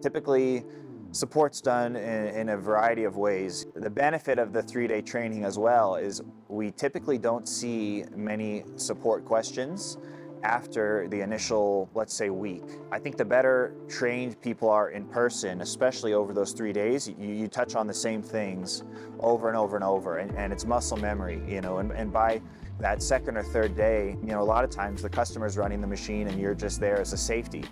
Typically, support's done in a variety of ways. The benefit of the 3-day training as well is we typically don't see many support questions after the initial, let's say, week. I think the better trained people are in person, especially over those 3 days, you touch on the same things over and over and over, and it's muscle memory, and by that second or third day, a lot of times the customer's running the machine and you're just there as a safety.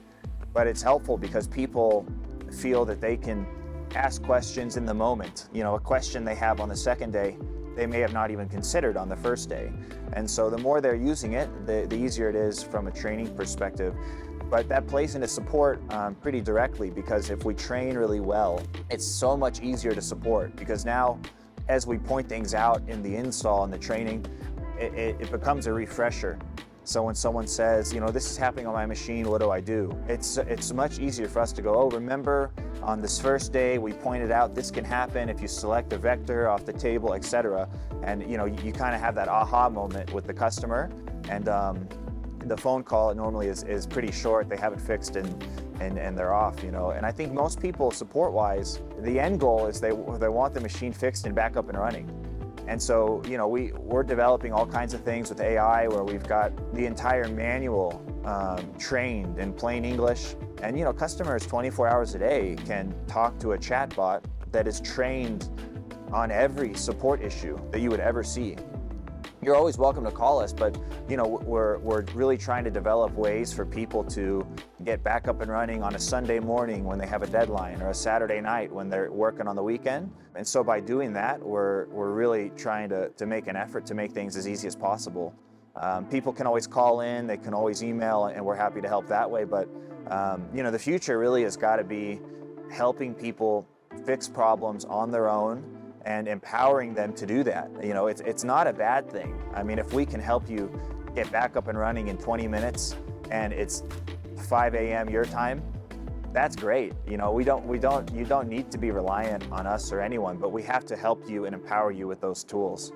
But it's helpful because people feel that they can ask questions in the moment. A question they have on the second day, they may have not even considered on the first day. And so the more they're using it, the easier it is from a training perspective. But that plays into support pretty directly, because if we train really well, it's so much easier to support, because now as we point things out in the install and the training, it becomes a refresher. So when someone says, this is happening on my machine, what do I do? It's much easier for us to go, oh, remember on this first day, we pointed out this can happen if you select a vector off the table, etc. And you kind of have that aha moment with the customer. And the phone call, it normally is pretty short. They have it fixed and they're off, And I think most people, support-wise, the end goal is they want the machine fixed and back up and running. And so, we're developing all kinds of things with AI, where we've got the entire manual trained in plain English. And, customers 24 hours a day can talk to a chatbot that is trained on every support issue that you would ever see. You're always welcome to call us, but we're really trying to develop ways for people to get back up and running on a Sunday morning when they have a deadline, or a Saturday night when they're working on the weekend. And so by doing that, we're really trying to make an effort to make things as easy as possible. People can always call in, they can always email, and we're happy to help that way. But the future really has got to be helping people fix problems on their own and empowering them to do that. It's not a bad thing. I mean, if we can help you get back up and running in 20 minutes and it's 5 a.m. your time, that's great. You don't need to be reliant on us or anyone, but we have to help you and empower you with those tools.